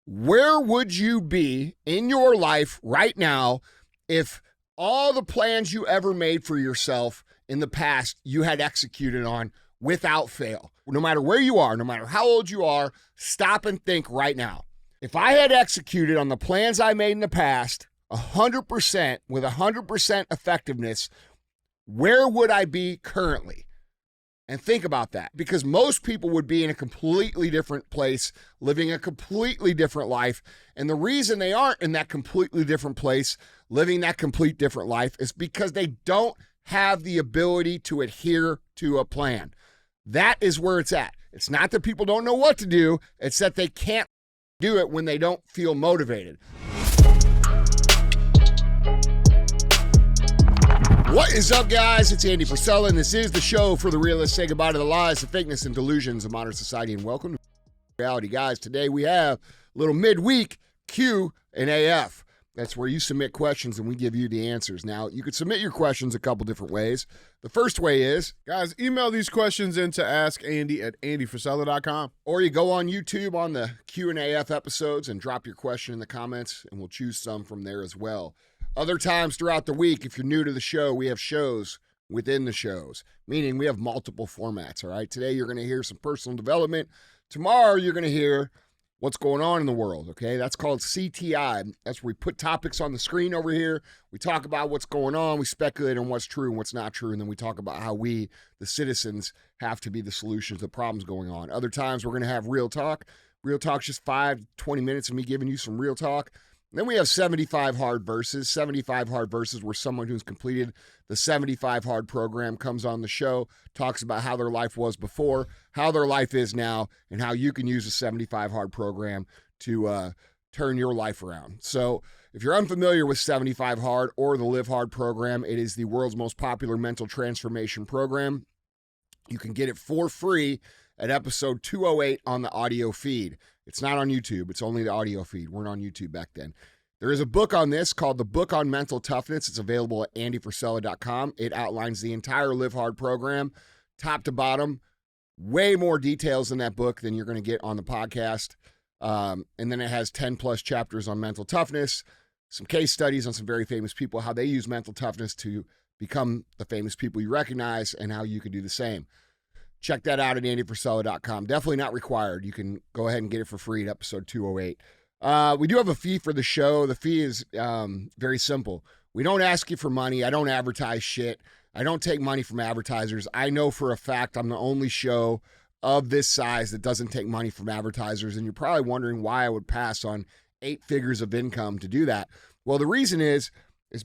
Where would you be in your life right now if all the plans you ever made for yourself in the past you had executed on without fail? No matter where you are, no matter how old you are, stop and think right now. If I had executed on the plans I made in the past 100% with 100% effectiveness, where would I be currently? And think about that, because most people would be in a completely different place, living a completely different life. And the reason they aren't in that completely different place, living that complete different life, is because they don't have the ability to adhere to a plan. That is where it's at. It's not that people don't know what to do. It's that they can't do it when they don't feel motivated. What is up, guys? It's Andy Frisella, and this is the show for the realists. Say goodbye to the lies, the fakeness, and delusions of modern society, and welcome to reality. Guys, today we have a little midweek Q&AF. That's where you submit questions and we give you the answers. Now, you could submit your questions a couple different ways. The first way is, guys, email these questions in to askandy@andyfrisella.com. or you go on YouTube on the Q&AF episodes and drop your question in the comments, and we'll choose some from there as well. Other times throughout the week, if you're new to the show, we have shows within the shows, meaning we have multiple formats, all right? Today, you're going to hear some personal development. Tomorrow, you're going to hear what's going on in the world, okay? That's called CTI. That's where we put topics on the screen over here. We talk about what's going on. We speculate on what's true and what's not true, and then we talk about how we, the citizens, have to be the solutions to problems going on. Other times, we're going to have real talk. Real talk's just 5 to 20 minutes of me giving you some real talk. Then we have 75 hard verses. 75 hard verses where someone who's completed the 75 hard program comes on the show, talks about how their life was before, how their life is now, and how you can use the 75 hard program to turn your life around. So if you're unfamiliar with 75 hard or the Live Hard program, it is the world's most popular mental transformation program. You can get it for free at episode 208 on the audio feed. It's not on YouTube. It's only the audio feed. Weren't on YouTube back then. There is a book on this called The Book on Mental Toughness. It's available at andyfrisella.com. It outlines the entire Live Hard program, top to bottom. Way more details in that book than you're going to get on the podcast. And then it has 10 plus chapters on mental toughness, some case studies on some very famous people, how they use mental toughness to become the famous people you recognize, and how you can do the same. Check that out at andyfrisella.com. Definitely not required. You can go ahead and get it for free at episode 208. We do have a fee for the show. The fee is very simple. We don't ask you for money. I don't advertise shit. I don't take money from advertisers. I know for a fact I'm the only show of this size that doesn't take money from advertisers, and you're probably wondering why I would pass on 8 figures of income to do that. Well, the reason is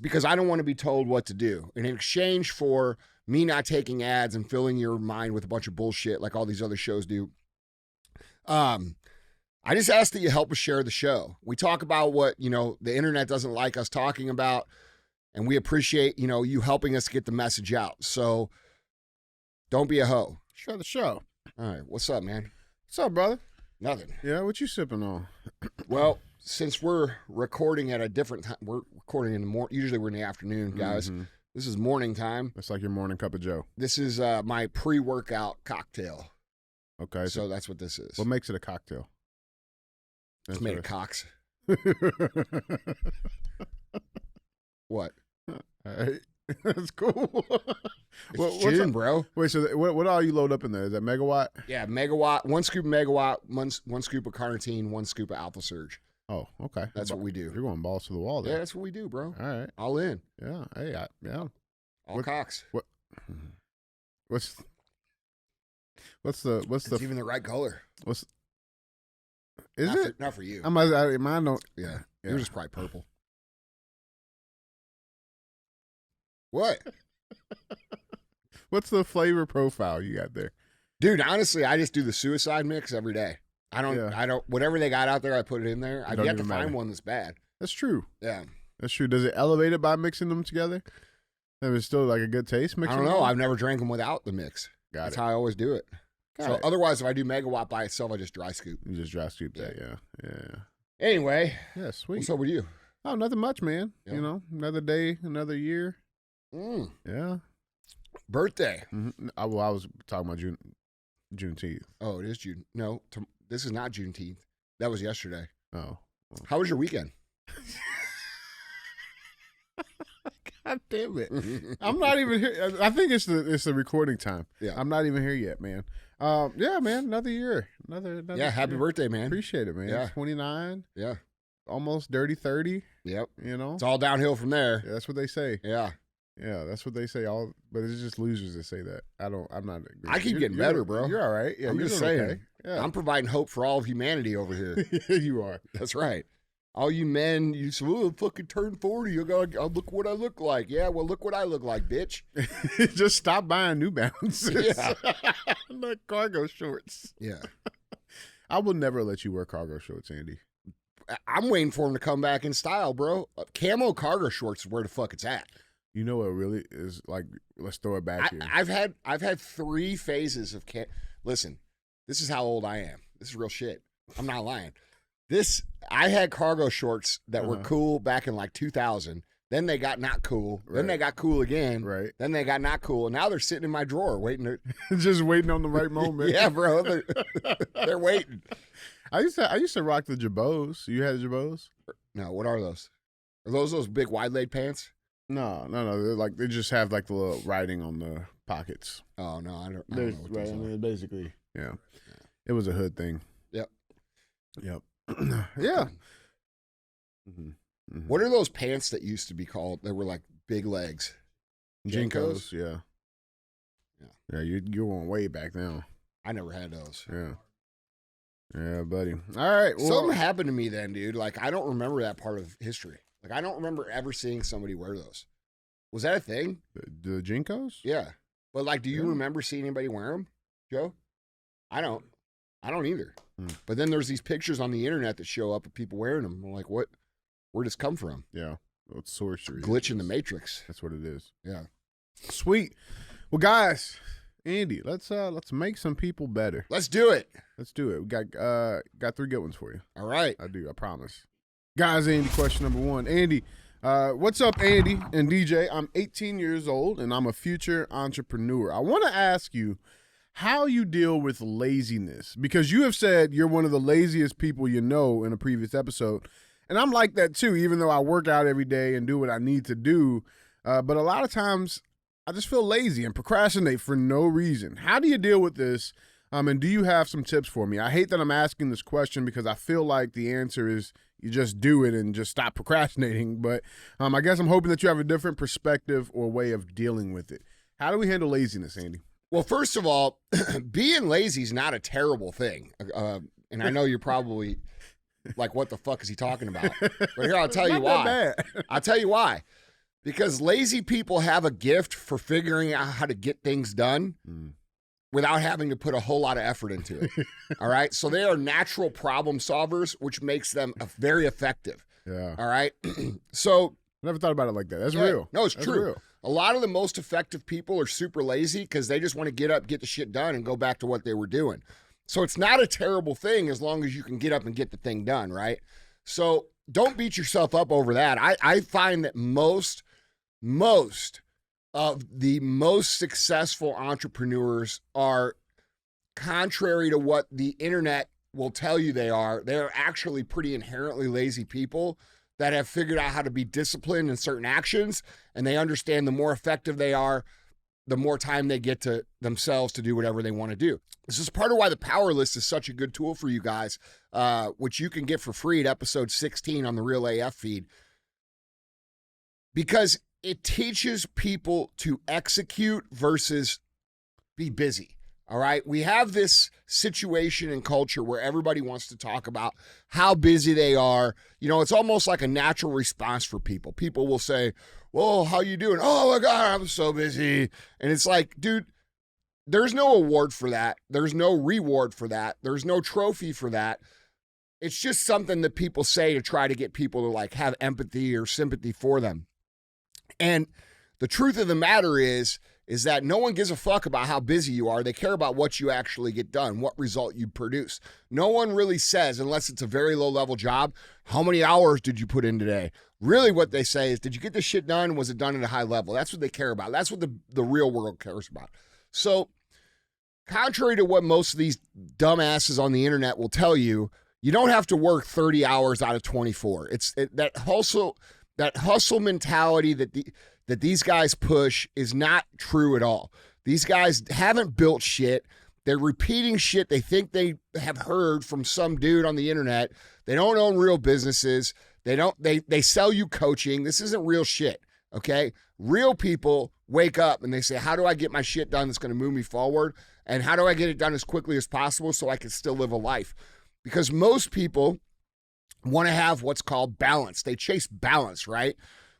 because I don't want to be told what to do. In exchange for me not taking ads and filling your mind with a bunch of bullshit like all these other shows do, I just ask that you help us share the show. We talk about what, the internet doesn't like us talking about, and we appreciate, you helping us get the message out. So don't be a hoe. Share the show. All right. What's up, man? What's up, brother? Nothing. Yeah, what you sipping on? Well, since we're recording at a different time, we're recording in the morning. Usually we're in the afternoon, guys. Mm-hmm. This is morning time. It's like your morning cup of joe. This is my pre-workout cocktail. Okay. So that's what this is. What makes it a cocktail? It's made of cocks. What? All right. That's cool. It's gin, bro. Wait, so what all you load up in there? Is that megawatt? Yeah, megawatt. 1 scoop of megawatt, one scoop of carnitine, 1 scoop of alpha surge. Oh, okay. That's what we do. You're going balls to the wall there. Yeah, that's what we do, bro. All right. All in. Yeah. Hey, yeah. All cocks. What's the? It's even the right color. Is it? Not for you. Mine don't. Yeah. Yours is probably purple. What? What's the flavor profile you got there? Dude, honestly, I just do the suicide mix every day. I don't, whatever they got out there, I put it in there. I've yet to find one that's bad. That's true. Yeah. That's true. Does it elevate it by mixing them together? Is it still like a good taste mixing I don't know. them? I've never drank them without the mix. That's how I always do it. Otherwise, if I do megawatt by itself, I just dry scoop. You just dry scoop that, yeah. Anyway. Yeah, sweet. What's up with you? Oh, nothing much, man. Yeah. Another day, another year. Yeah. Birthday. Mm-hmm. I was talking about Juneteenth. Oh, it is June. No, this is not Juneteenth. That was yesterday. Oh. How was your weekend? God damn it. I'm not even here. I think it's the recording time. Yeah. I'm not even here yet, man. Yeah, man. Another year. Another Yeah, happy year. birthday, man. Appreciate it, man. Yeah. 29. Yeah. Almost dirty 30. Yep. You know? It's all downhill from there. Yeah, that's what they say. Yeah. Yeah, that's what they say. But it's just losers that say that. I'm not. I keep getting better, bro. You're all right. Yeah, I'm you're just doing saying. okay. Yeah. I'm providing hope for all of humanity over here. You are. That's right. All you men, you say, "Oh, fucking turn 40. You go, oh, look what I look like." Yeah, well, look what I look like, bitch. Just stop buying New Balances. Yeah. Like cargo shorts. Yeah. I will never let you wear cargo shorts, Andy. I'm waiting for him to come back in style, bro. Camo cargo shorts is where the fuck it's at. You know what really is like? Let's throw it back here. I've had 3 phases of Listen, this is how old I am. This is real shit. I'm not lying. I had cargo shorts that were cool back in like 2000. Then they got not cool. Right. Then they got cool again. Right. Then they got not cool. And now they're sitting in my drawer waiting to. Just waiting on the right moment. Yeah, bro. They're waiting. I used to rock the Jabos. You had Jabos? No, what are those? Are those big wide leg pants? No. They just have like the little writing on the pockets. Oh no, I don't know what those are. Basically, yeah. It was a hood thing. Yep. Yeah. Mm-hmm. What are those pants that used to be called? They were like big legs. Jinkos? Yeah. Yeah, you're going way back now. I never had those. Yeah. Yeah, buddy. All right. Well, something happened to me then, dude. Like, I don't remember that part of history. Like, I don't remember ever seeing somebody wear those. Was that a thing? The Jinkos? Yeah. But, like, do you remember seeing anybody wear them, Joe? I don't. I don't either. But then there's these pictures on the internet that show up of people wearing them. I'm like, what? Where'd this come from? Yeah. Well, it's sorcery. Glitch in the Matrix. That's what it is. Yeah. Sweet. Well, guys, Andy, let's make some people better. Let's do it. Let's do it. We got 3 good ones for you. All right. I do. I promise. Guys, Andy, question number 1. Andy, what's up, Andy and DJ? I'm 18 years old, and I'm a future entrepreneur. I want to ask you how you deal with laziness, because you have said you're one of the laziest people you know in a previous episode. And I'm like that too, even though I work out every day and do what I need to do. But a lot of times I just feel lazy and procrastinate for no reason. How do you deal with this? And do you have some tips for me? I hate that I'm asking this question because I feel like the answer is you just do it and just stop procrastinating. But I guess I'm hoping that you have a different perspective or way of dealing with it. How do we handle laziness, Andy? Well, first of all, being lazy is not a terrible thing. And I know you're probably like, what the fuck is he talking about? But here, I'll tell you why. I'll tell you why. Because lazy people have a gift for figuring out how to get things done without having to put a whole lot of effort into it. All right? So they are natural problem solvers, which makes them very effective. Yeah. All right? So never thought about it like that. That's real. No, it's That's true. Real. A lot of the most effective people are super lazy because they just want to get up, get the shit done, and go back to what they were doing. So it's not a terrible thing as long as you can get up and get the thing done, right? So don't beat yourself up over that. I find that most of the most successful entrepreneurs are, contrary to what the internet will tell you they're actually pretty inherently lazy people that have figured out how to be disciplined in certain actions, and they understand the more effective they are, the more time they get to themselves to do whatever they want to do. This is part of why the Power List is such a good tool for you guys, which you can get for free at episode 16 on the Real AF feed, because it teaches people to execute versus be busy. All right. We have this situation in culture where everybody wants to talk about how busy they are. You know, it's almost like a natural response for people. People will say, "Well, how you doing?" "Oh my God, I'm so busy." And it's like, dude, there's no award for that. There's no reward for that. There's no trophy for that. It's just something that people say to try to get people to like have empathy or sympathy for them. And the truth of the matter is that no one gives a fuck about how busy you are. They care about what you actually get done, what result you produce. No one really says, unless it's a very low-level job, how many hours did you put in today? Really what they say is, did you get this shit done? Was it done at a high level? That's what they care about. That's what the real world cares about. So contrary to what most of these dumbasses on the internet will tell you, You don't have to work 30 hours out of 24. That hustle mentality that these guys push is not true at all. These guys haven't built shit. They're repeating shit they think they have heard from some dude on the internet. They don't own real businesses. They sell you coaching. This isn't real shit, okay? Real people wake up and they say, how do I get my shit done that's going to move me forward? And how do I get it done as quickly as possible so I can still live a life? Because most people want to have what's called balance. They chase balance, right?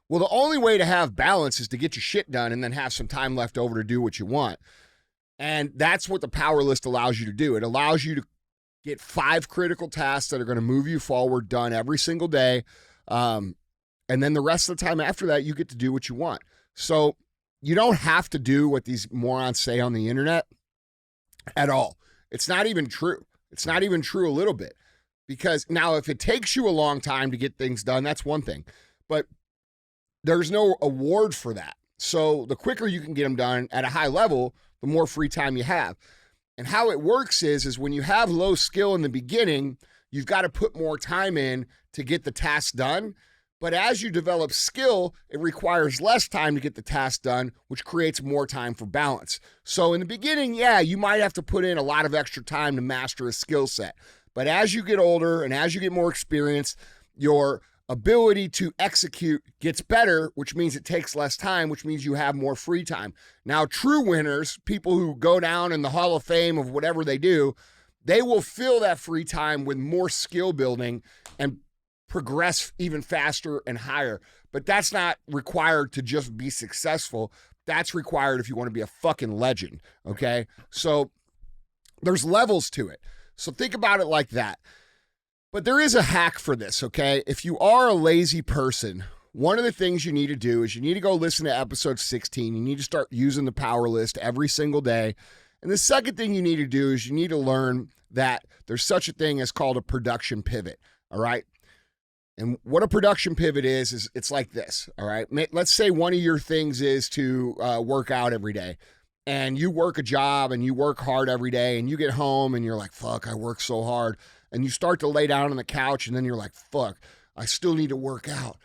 Well, the only way to have balance is to get your shit done and then have some time left over to do what you want. And that's what the power list allows you to do. It allows you to get 5 critical tasks that are going to move you forward done every single day. And then the rest of the time after that, you get to do what you want. So you don't have to do what these morons say on the internet at all. It's not even true. It's not even true a little bit. Because now if it takes you a long time to get things done, that's one thing. But there's no award for that. So the quicker you can get them done at a high level, the more free time you have. And how it works is when you have low skill in the beginning, you've got to put more time in to get the task done. But as you develop skill, it requires less time to get the task done, which creates more time for balance. So in the beginning, yeah, you might have to put in a lot of extra time to master a skill set. But as you get older and as you get more experience, your ability to execute gets better, which means it takes less time, which means you have more free time. Now, true winners, people who go down in the Hall of Fame of whatever they do, they will fill that free time with more skill building and progress even faster and higher. But that's not required to just be successful. That's required if you want to be a fucking legend, okay? So there's levels to it. So think about it like that. But there is a hack for this, okay? If you are a lazy person, one of the things you need to do is you need to go listen to episode 16. You need to start using the power list every single day. And the second thing you need to do is you need to learn that there's such a thing as called a production pivot, all right? And what a production pivot is it's like this, all right? Let's say one of your things is to work out every day. And you work a job and you work hard every day and you get home and you're like, fuck, I work so hard. And you start to lay down on the couch and then you're like, fuck, I still need to work out.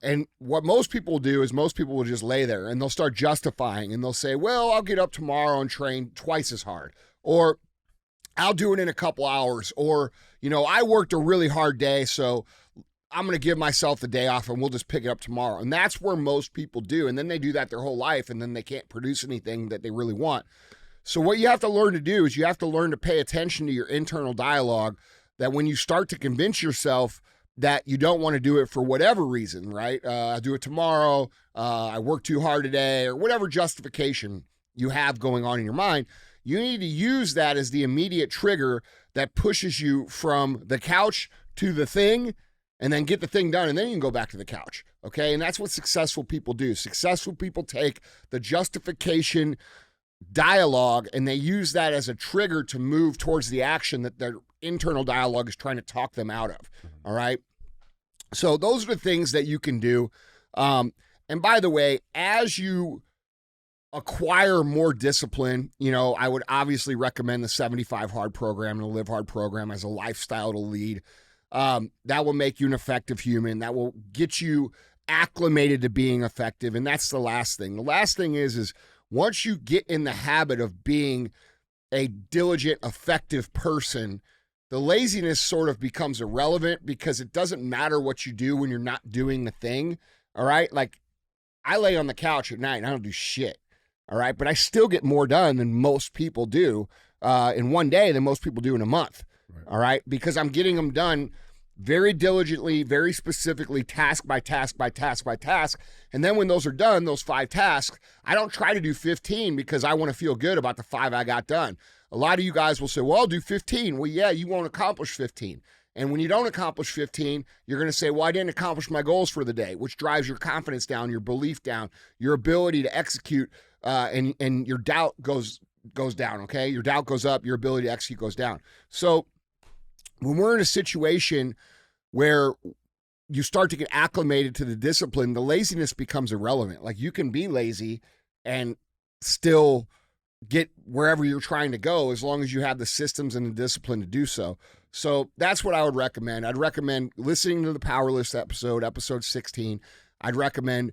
And what most people do is most people will just lay there and they'll start justifying and they'll say, well, I'll get up tomorrow and train twice as hard. Or I'll do it in a couple hours. Or, I worked a really hard day, so I'm going to give myself the day off and we'll just pick it up tomorrow. And that's where most people do. And then they do that their whole life and then they can't produce anything that they really want. So what you have to learn to do is you have to learn to pay attention to your internal dialogue, that when you start to convince yourself that you don't want to do it for whatever reason, right? I'll do it tomorrow. I work too hard today, or whatever justification you have going on in your mind, you need to use that as the immediate trigger that pushes you from the couch to the thing, and then get the thing done, and then you can go back to the couch, okay? And that's what successful people do. Successful people take the justification dialogue and they use that as a trigger to move towards the action that their internal dialogue is trying to talk them out of. All right. So those are the things that you can do. And by the way, as you acquire more discipline, I would obviously recommend the 75 Hard program and the Live Hard program as a lifestyle to lead. That will make you an effective human. That will get you acclimated to being effective. And that's the last thing. The last thing is once you get in the habit of being a diligent, effective person, the laziness sort of becomes irrelevant because it doesn't matter what you do when you're not doing the thing, all right? Like, I lay on the couch at night and I don't do shit, all right? But I still get more done than most people do in one day than most people do in a month, right. All right? Because I'm getting them done very diligently, very specifically, task by task by task by task. And then when those are done, those 5 tasks, I don't try to do 15 because I want to feel good about the 5 I got done. A lot of you guys will say, well, I'll do 15. Well, yeah, you won't accomplish 15. And when you don't accomplish 15, you're going to say, well, I didn't accomplish my goals for the day, which drives your confidence down, your belief down, your ability to execute, and your doubt goes down, okay? Your doubt goes up, your ability to execute goes down. So when we're in a situation where you start to get acclimated to the discipline, the laziness becomes irrelevant. Like, you can be lazy and still get wherever you're trying to go as long as you have the systems and the discipline to do so. So that's what I would recommend. I'd recommend listening to the Power List episode 16. I'd recommend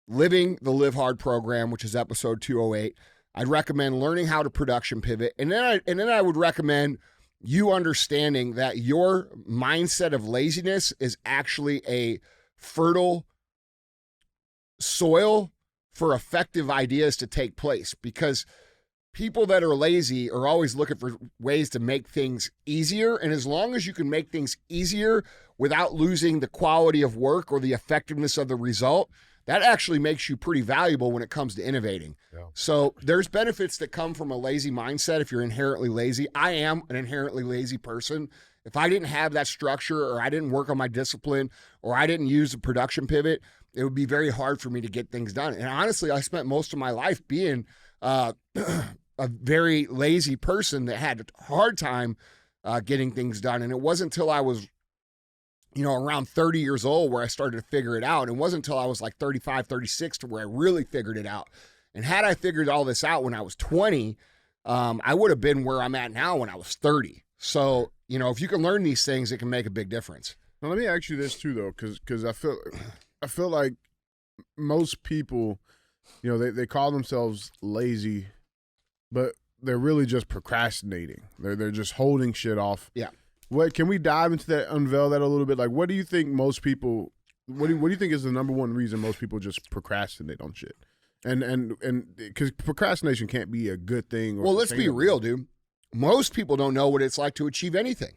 living the Live Hard program, which is episode 208. I'd recommend learning how to production pivot. And then I would recommend you understanding that your mindset of laziness is actually a fertile soil for effective ideas to take place, because people that are lazy are always looking for ways to make things easier. And as long as you can make things easier without losing the quality of work or the effectiveness of the result, that actually makes you pretty valuable when it comes to innovating. Yeah. So there's benefits that come from a lazy mindset if you're inherently lazy. I am an inherently lazy person. If I didn't have that structure, or I didn't work on my discipline, or I didn't use the production pivot, it would be very hard for me to get things done. And honestly, I spent most of my life being a very lazy person that had a hard time getting things done. And it wasn't until I was, around 30 years old where I started to figure it out. And it wasn't until I was like 35, 36 to where I really figured it out. And had I figured all this out when I was 20, I would have been where I'm at now when I was 30. So, if you can learn these things, it can make a big difference. Now, let me ask you this too, though, because I feel like most people, they call themselves lazy, but they're really just procrastinating. They're just holding shit off. Yeah. What can we dive into that, unveil that a little bit? Like, what do you think most people? What do you think is the number one reason most people just procrastinate on shit? And because procrastination can't be a good thing. Well, let's be real, dude. Most people don't know what it's like to achieve anything.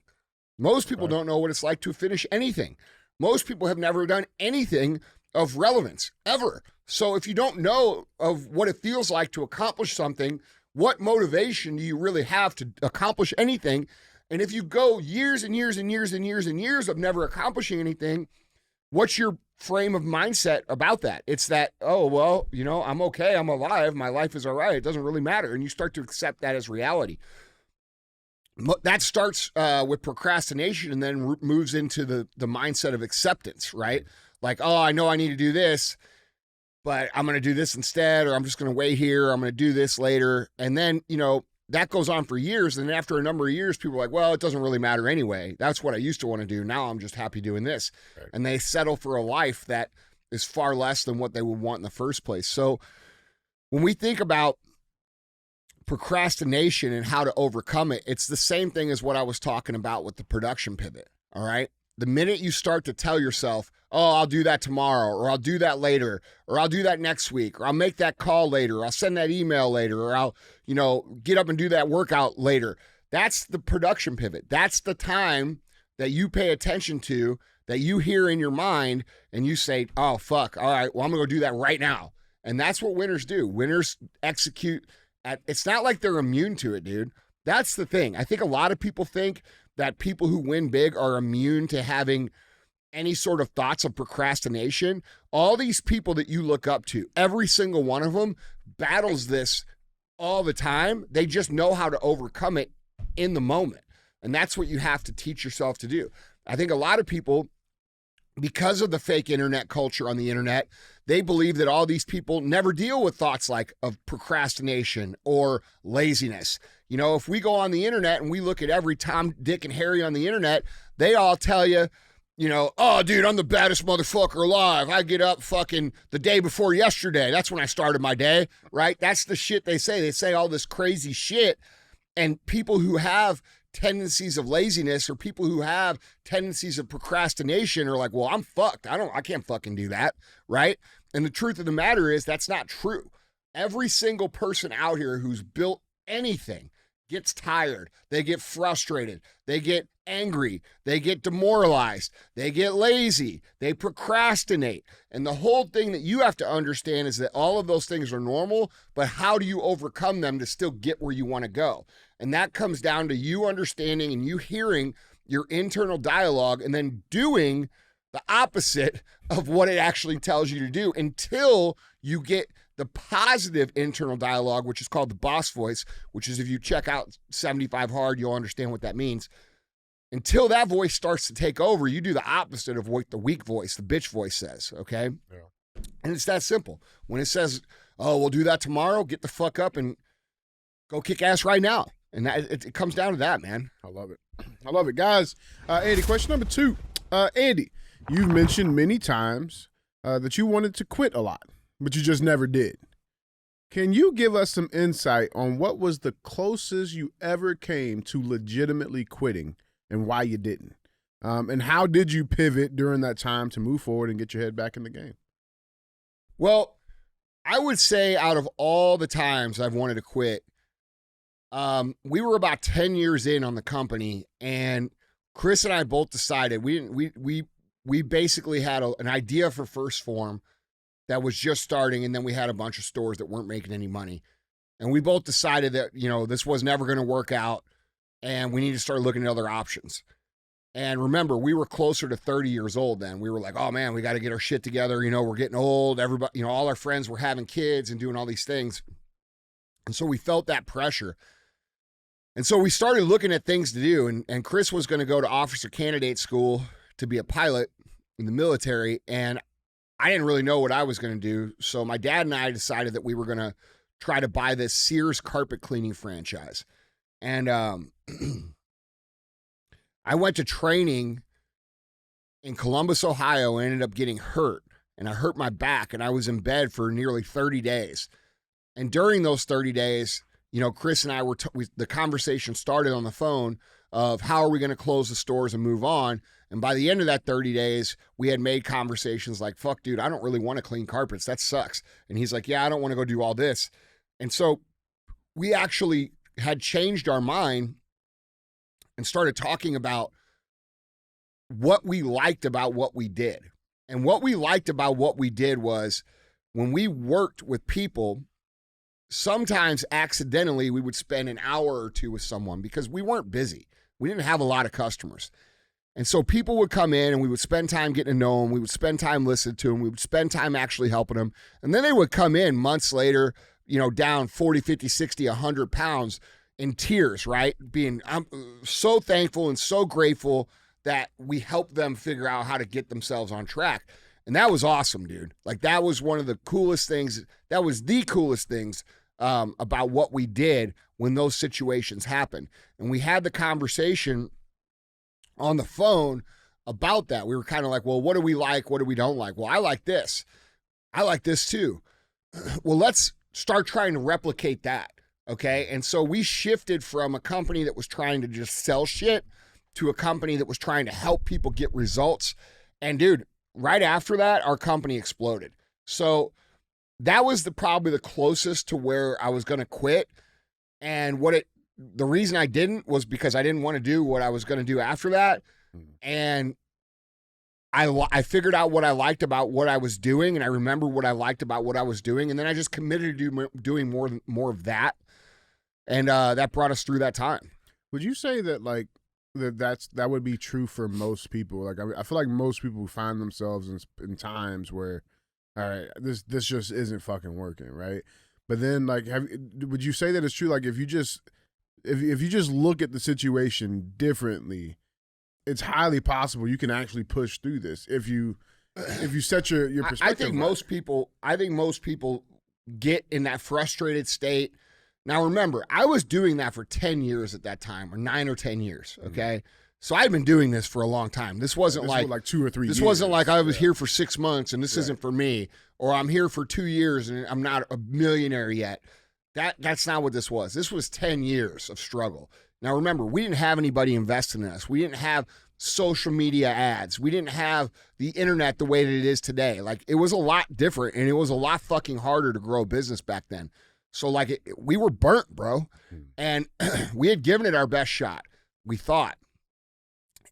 Most people don't know what it's like to finish anything. Most people have never done anything of relevance ever. So if you don't know of what it feels like to accomplish something, what motivation do you really have to accomplish anything? And if you go years and years and years and years and years of never accomplishing anything, what's your frame of mindset about that? It's that, oh, well, I'm okay. I'm alive. My life is all right. It doesn't really matter. And you start to accept that as reality. That starts with procrastination and then moves into the mindset of acceptance, right? Like, oh, I know I need to do this, but I'm going to do this instead, or I'm just going to wait here. I'm going to do this later. And then, that goes on for years. And then after a number of years, people are like, well, it doesn't really matter anyway. That's what I used to want to do. Now I'm just happy doing this. Right. And they settle for a life that is far less than what they would want in the first place. So when we think about procrastination and how to overcome it, it's the same thing as what I was talking about with the production pivot. All right. The minute you start to tell yourself, oh, I'll do that tomorrow, or I'll do that later, or I'll do that next week, or I'll make that call later, or I'll send that email later, or I'll, get up and do that workout later. That's the production pivot. That's the time that you pay attention to, that you hear in your mind, and you say, oh, fuck. All right, well, I'm going to go do that right now. And that's what winners do. Winners execute. It's not like they're immune to it, dude. That's the thing. I think a lot of people think that people who win big are immune to having any sort of thoughts of procrastination. All these people that you look up to, every single one of them battles this all the time. They just know how to overcome it in the moment. And that's what you have to teach yourself to do. I think a lot of people, because of the fake internet culture on the internet, they believe that all these people never deal with thoughts like of procrastination or laziness. If we go on the internet and we look at every Tom, Dick, and Harry on the internet, they all tell you, oh, dude, I'm the baddest motherfucker alive. I get up fucking the day before yesterday. That's when I started my day, right? That's the shit they say. They say all this crazy shit. And people who have tendencies of laziness or people who have tendencies of procrastination are like, well, I'm fucked. I can't fucking do that, right? And the truth of the matter is that's not true. Every single person out here who's built anything gets tired. They get frustrated. They get angry. They get demoralized. They get lazy. They procrastinate. And the whole thing that you have to understand is that all of those things are normal, but how do you overcome them to still get where you want to go? And that comes down to you understanding and you hearing your internal dialogue and then doing the opposite of what it actually tells you to do until you get the positive internal dialogue, which is called the boss voice, which is if you check out 75 Hard, you'll understand what that means. Until that voice starts to take over, you do the opposite of what the weak voice, the bitch voice says, okay? Yeah. And it's that simple. When it says, oh, we'll do that tomorrow, get the fuck up and go kick ass right now. And it comes down to that, man. I love it. I love it. Guys, Andy, question number 2. Andy, you've mentioned many times that you wanted to quit a lot, but you just never did. Can you give us some insight on what was the closest you ever came to legitimately quitting and why you didn't? And how did you pivot during that time to move forward and get your head back in the game? Well, I would say out of all the times I've wanted to quit, we were about 10 years in on the company, and Chris and I both decided we basically had an idea for First Form that was just starting, and then we had a bunch of stores that weren't making any money. And we both decided that, this was never going to work out, and we need to start looking at other options. And remember, we were closer to 30 years old then. We were like, oh man, we got to get our shit together. We're getting old. Everybody, all our friends were having kids and doing all these things. And so we felt that pressure. And so we started looking at things to do. And Chris was going to go to officer candidate school to be a pilot in the military. And I didn't really know what I was going to do. So my dad and I decided that we were going to try to buy this Sears carpet cleaning franchise. And I went to training in Columbus, Ohio, and ended up getting hurt. And I hurt my back, and I was in bed for nearly 30 days. And during those 30 days, Chris and I the conversation started on the phone of how are we going to close the stores and move on. And by the end of that 30 days, we had made conversations like, fuck, dude, I don't really want to clean carpets. That sucks. And he's like, yeah, I don't want to go do all this. And so we actually had changed our mind and started talking about what we liked about what we did. And what we liked about what we did was when we worked with people, sometimes accidentally we would spend an hour or two with someone because we weren't busy. We didn't have a lot of customers. And so people would come in and we would spend time getting to know them. We would spend time listening to them. We would spend time actually helping them. And then they would come in months later, down 40, 50, 60, 100 pounds in tears, right? I'm so thankful and so grateful that we helped them figure out how to get themselves on track. And that was awesome, dude. Like that was one of the coolest things. That was the coolest things about what we did when those situations happened. And we had the conversation on the phone about that. We were kind of like, well, what do we like? What do we don't like? Well, I like this. I like this too. Well, let's start trying to replicate that. Okay. And so we shifted from a company that was trying to just sell shit to a company that was trying to help people get results. And dude, right after that, our company exploded. So that was probably the closest to where I was going to quit. And the reason I didn't was because I didn't want to do what I was going to do after that. And I figured out what I liked about what I was doing. And I remember what I liked about what I was doing. And then I just committed to doing more of that. And that brought us through that time. Would you say that that would be true for most people? Like I feel like most people find themselves in times where, all right, this just isn't fucking working, right? But then would you say that it's true? Like if you just look at the situation differently, it's highly possible you can actually push through this if you set your perspective. I think most people get in that frustrated state. Now, remember, I was doing that for 10 years at that time, or 9 or 10 years, okay? So I've been doing this for a long time. This wasn't like 2 or 3 years. This wasn't like I was here for 6 months and this isn't for me, or I'm here for 2 years and I'm not a millionaire yet. That's not what this was. This was 10 years of struggle. Now, remember, we didn't have anybody investing in us. We didn't have social media ads. We didn't have the internet the way that it is today. Like, it was a lot different, and it was a lot fucking harder to grow a business back then. So we were burnt, bro. And we had given it our best shot, we thought.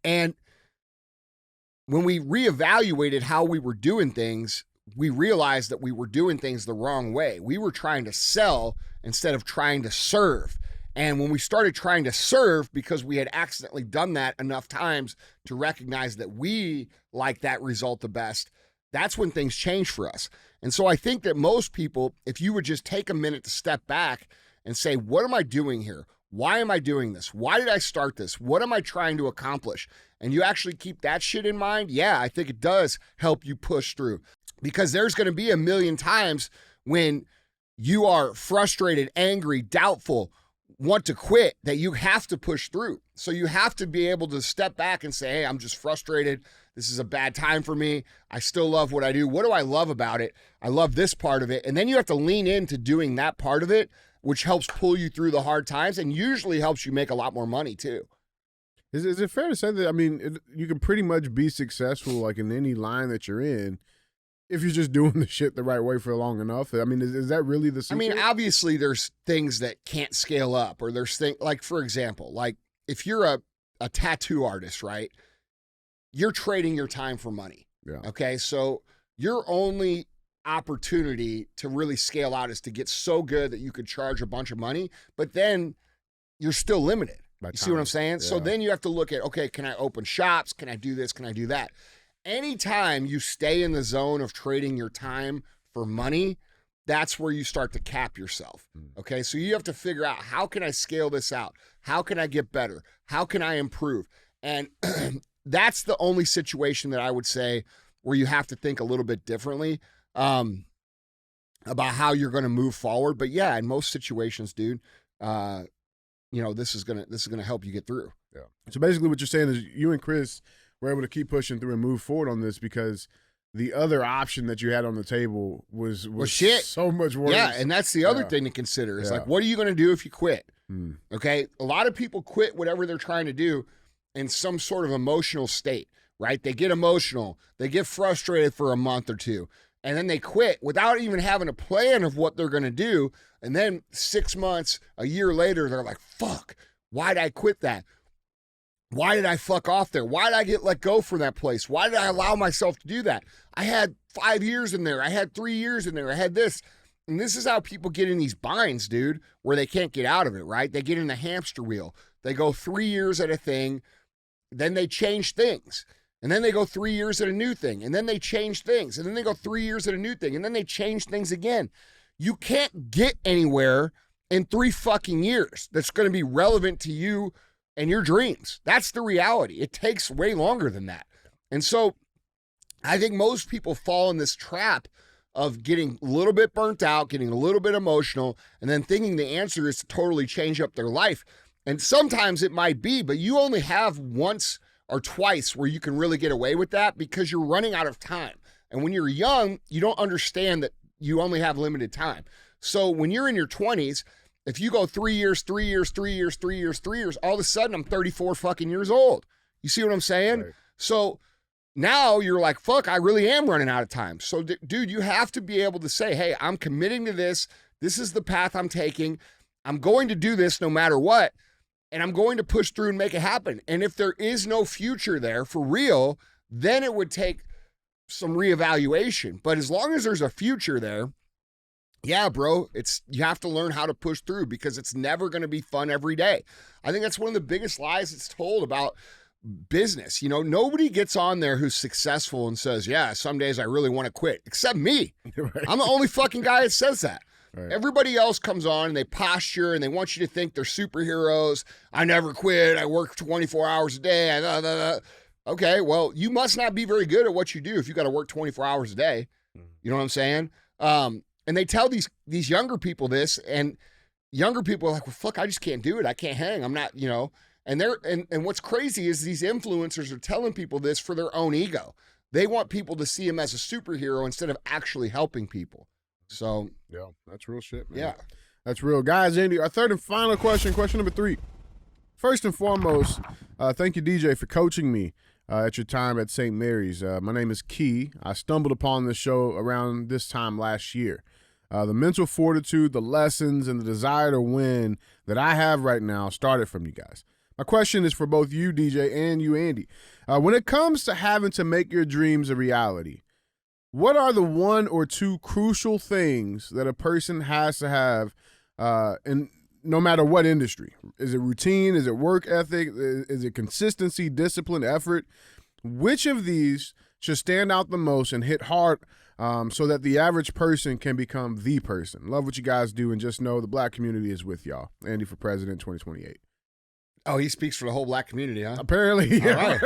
And when we reevaluated how we were doing things, we realized that we were doing things the wrong way. We were trying to sell instead of trying to serve. And when we started trying to serve, because we had accidentally done that enough times to recognize that we like that result the best, that's when things changed for us. And so I think that most people, if you would just take a minute to step back and say, what am I doing here? Why am I doing this? Why did I start this? What am I trying to accomplish? And you actually keep that shit in mind, yeah, I think it does help you push through. Because there's going to be a million times when you are frustrated, angry, doubtful, want to quit that you have to push through. So you have to be able to step back and say, hey, I'm just frustrated. This is a bad time for me. I still love what I do. What do I love about it? I love this part of it. And then you have to lean into doing that part of it, which helps pull you through the hard times and usually helps you make a lot more money too. Is it fair to say that, I mean, you can pretty much be successful like in any line that you're in if you're just doing the shit the right way for long enough? I mean, is that really the secret? I mean, obviously there's things that can't scale up, or there's things like, for example, like if you're a tattoo artist, right? You're trading your time for money. Yeah. Okay. So your only opportunity to really scale out is to get so good that you could charge a bunch of money, but then you're still limited. You see what I'm saying? Yeah. So then you have to look at, okay, can I open shops? Can I do this? Can I do that? Anytime you stay in the zone of trading your time for money, that's where you start to cap yourself. Okay. So you have to figure out, how can I scale this out? How can I get better? How can I improve? And that's the only situation that I would say where you have to think a little bit differently about how you're going to move forward. But yeah, in most situations, dude, this is gonna help you get through. Yeah. So basically, what you're saying is you and Chris were able to keep pushing through and move forward on this because the other option that you had on the table was shit. So much worse. Yeah, and that's the other thing to consider is like, what are you gonna do if you quit? Okay, a lot of people quit whatever they're trying to do in some sort of emotional state, right? They get emotional, they get frustrated for a month or two, and then they quit without even having a plan of what they're gonna do. And then 6 months, a year later, they're like, fuck, why did I quit that? Why did I fuck off there? Why did I get let go from that place? Why did I allow myself to do that? I had 5 years in there. I had 3 years in there. I had this. And this is how people get in these binds, dude, where they can't get out of it, right? They get in the hamster wheel. They go 3 years at a thing, then they change things. And then they go 3 years at a new thing. And then they change things. And then they go 3 years at a new thing. And then they change things again. You can't get anywhere in 3 fucking years that's going to be relevant to you and your dreams. That's the reality. It takes way longer than that. And so I think most people fall in this trap of getting a little bit burnt out, getting a little bit emotional, and then thinking the answer is to totally change up their life. And sometimes it might be, but you only have once or twice where you can really get away with that because you're running out of time. And when you're young, you don't understand that you only have limited time. So when you're in your 20s, if you go 3 years, 3 years, 3 years, 3 years, 3 years, all of a sudden I'm 34 fucking years old. You see what I'm saying? Right. So now you're like, fuck, I really am running out of time. So dude, you have to be able to say, hey, I'm committing to this. This is the path I'm taking. I'm going to do this no matter what. And I'm going to push through and make it happen. And if there is no future there for real, then it would take some reevaluation. But as long as there's a future there, yeah, bro, you have to learn how to push through because it's never going to be fun every day. I think that's one of the biggest lies that's told about business. You know, nobody gets on there who's successful and says, yeah, some days I really want to quit, except me. Right. I'm the only fucking guy that says that. Right. Everybody else comes on and they posture and they want you to think they're superheroes. I never quit. I work 24 hours a day. Okay, well, you must not be very good at what you do if you got to work 24 hours a day. You know what I'm saying? And they tell these younger people this, and younger people are like, well, fuck, I just can't do it. I can't hang. I'm not, and what's crazy is these influencers are telling people this for their own ego. They want people to see him as a superhero instead of actually helping people. So yeah, that's real shit, man. Yeah, that's real. Guys, Andy, our third and final question number 3. First and foremost, thank you, DJ, for coaching me at your time at St. Mary's. My name is Key. I stumbled upon this show around this time last year. The mental fortitude, the lessons, and the desire to win that I have right now started from you guys. My question is for both you, DJ, and you, Andy. When it comes to having to make your dreams a reality, what are the 1 or 2 crucial things that a person has to have in no matter what industry? Is it routine? Is it work ethic? Is it consistency, discipline, effort? Which of these should stand out the most and hit hard so that the average person can become the person? Love what you guys do, and just know the black community is with y'all. Andy for President 2028. Oh, he speaks for the whole black community, huh? Apparently, yeah.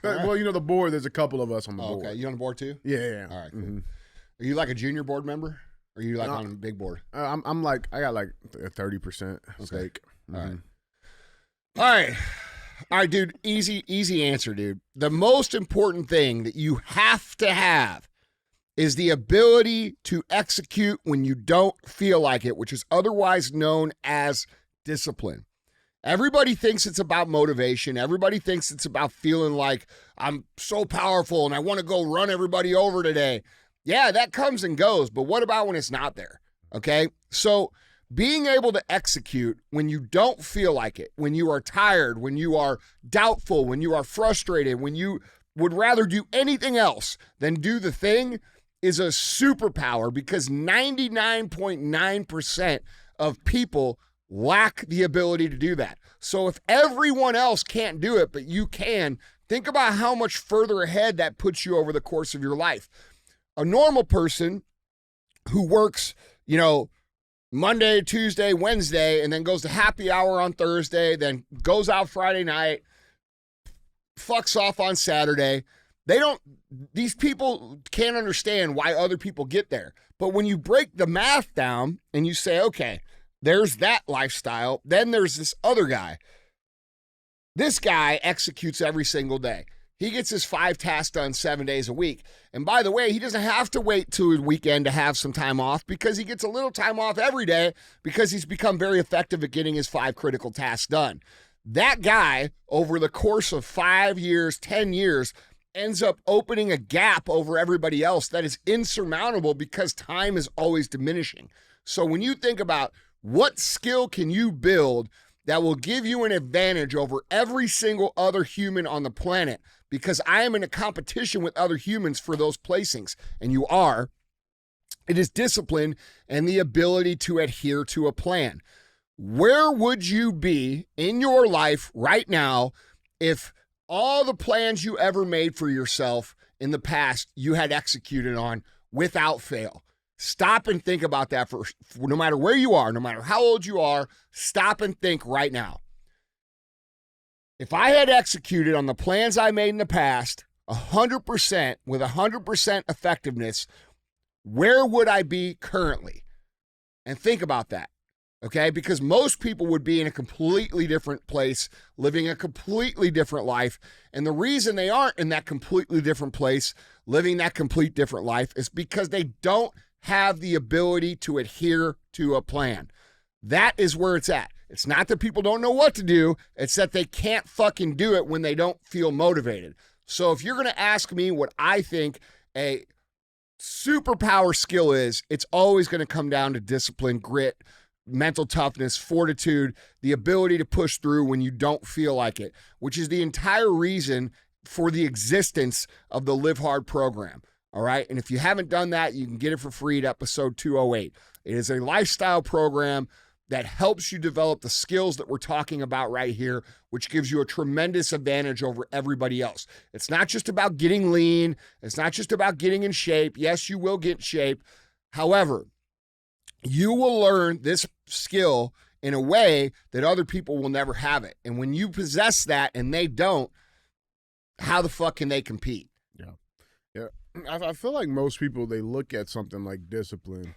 All right. Well, the board, there's a couple of us on the board. Okay, you on the board too? Yeah. All right, cool. Mm-hmm. Are you like a junior board member? Or are you like on a big board? I'm like, I got like a 30% stake. All right. All right. All right, dude. Easy answer, dude. The most important thing that you have to have is the ability to execute when you don't feel like it, which is otherwise known as discipline. Everybody thinks it's about motivation. Everybody thinks it's about feeling like I'm so powerful and I want to go run everybody over today. Yeah, that comes and goes, but what about when it's not there? Okay? So being able to execute when you don't feel like it, when you are tired, when you are doubtful, when you are frustrated, when you would rather do anything else than do the thing is a superpower, because 99.9% of people lack the ability to do that. So if everyone else can't do it, but you can, think about how much further ahead that puts you over the course of your life. A normal person who works, Monday, Tuesday, Wednesday, and then goes to happy hour on Thursday, then goes out Friday night, fucks off on Saturday. These people can't understand why other people get there. But when you break the math down and you say, okay, there's that lifestyle, then there's this other guy. This guy executes every single day. He gets his 5 tasks done 7 days a week. And by the way, he doesn't have to wait till the weekend to have some time off, because he gets a little time off every day because he's become very effective at getting his 5 critical tasks done. That guy, over the course of 5 years, 10 years, ends up opening a gap over everybody else that is insurmountable, because time is always diminishing. So when you think about what skill can you build that will give you an advantage over every single other human on the planet, because I am in a competition with other humans for those placings, and you are, it is discipline and the ability to adhere to a plan. Where would you be in your life right now if all the plans you ever made for yourself in the past you had executed on without fail? Stop and think about that for no matter where you are, no matter how old you are, stop and think right now. If I had executed on the plans I made in the past 100% with 100% effectiveness, where would I be currently? And think about that, okay? Because most people would be in a completely different place, living a completely different life. And the reason they aren't in that completely different place, living that complete different life, is because they don't have the ability to adhere to a plan. That is where it's at. It's not that people don't know what to do. It's that they can't fucking do it when they don't feel motivated. So if you're going to ask me what I think a superpower skill is, it's always going to come down to discipline, grit, mental toughness, fortitude, the ability to push through when you don't feel like it, which is the entire reason for the existence of the Live Hard program. All right. And if you haven't done that, you can get it for free at episode 208. It is a lifestyle program that helps you develop the skills that we're talking about right here, which gives you a tremendous advantage over everybody else. It's not just about getting lean. It's not just about getting in shape. Yes, you will get in shape. However, you will learn this skill in a way that other people will never have it. And when you possess that and they don't, how the fuck can they compete? Yeah. I feel like most people, they look at something like discipline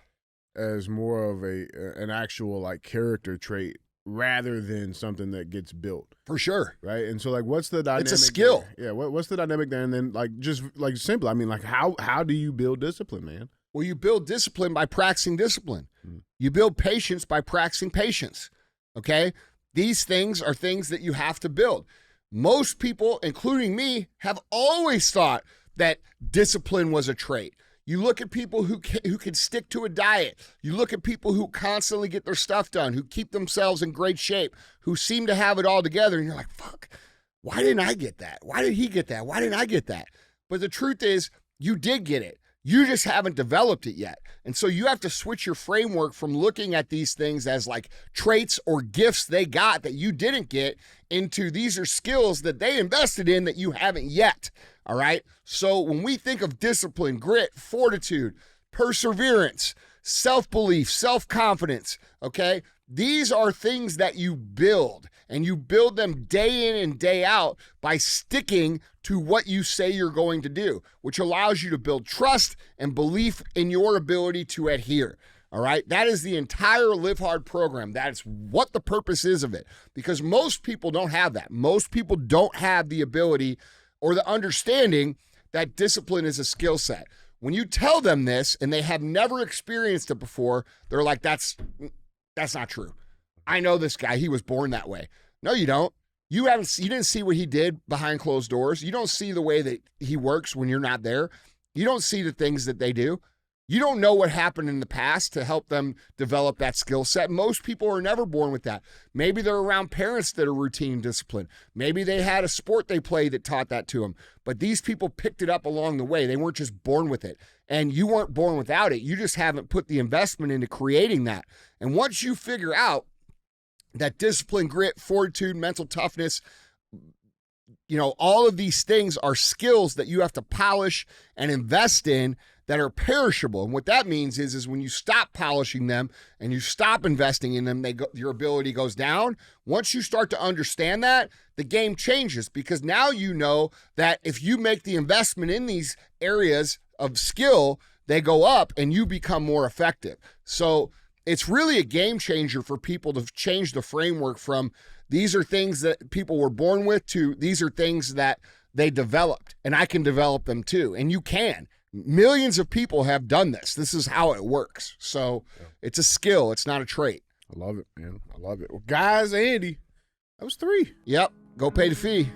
as more of an actual like character trait rather than something that gets built. For sure. Right. And so like, what's the dynamic? It's a skill. There? Yeah. What's the dynamic there? And then like, just like simple, I mean, like how do you build discipline, man? Well, you build discipline by practicing discipline. You build patience by practicing patience. Okay. These things are things that you have to build. Most people, including me, have always thought that discipline was a trait. You look at people who can stick to a diet. You look at people who constantly get their stuff done, who keep themselves in great shape, who seem to have it all together. And you're like, fuck, why didn't I get that? Why did he get that? Why didn't I get that? But the truth is, you did get it. You just haven't developed it yet. And so you have to switch your framework from looking at these things as like traits or gifts they got that you didn't get into these are skills that they invested in that you haven't yet. All right. So when we think of discipline, grit, fortitude, perseverance, self-belief, self-confidence, okay, these are things that you build. and you build them day in and day out by sticking to what you say you're going to do, which allows you to build trust and belief in your ability to adhere. All right. That is the entire Live Hard program. That's what the purpose is of it, because most people don't have that. Most people don't have the ability or the understanding that discipline is a skill set. When you tell them this and they have never experienced it before, they're like, that's not true. I know this guy. He was born that way. No, you don't. You didn't see what he did behind closed doors. You don't see the way that he works when you're not there. You don't see the things that they do. You don't know what happened in the past to help them develop that skill set. Most people are never born with that. Maybe they're around parents that are routine disciplined. Maybe they had a sport they played that taught that to them. But these people picked it up along the way. They weren't just born with it. And you weren't born without it. You just haven't put the investment into creating that. And once you figure out that discipline, grit, fortitude, mental toughness, all of these things are skills that you have to polish and invest in that are perishable. And what that means is when you stop polishing them and you stop investing in them, your ability goes down. Once you start to understand that, the game changes, because now you know that if you make the investment in these areas of skill, they go up and you become more effective. So it's really a game changer for people to change the framework from these are things that people were born with to these are things that they developed, and I can develop them too. And you can. Millions of people have done this. This is how it works. So it's a skill. It's not a trait. I love it, man. I love it. Well, guys, Andy, that was 3. Yep. Go pay the fee.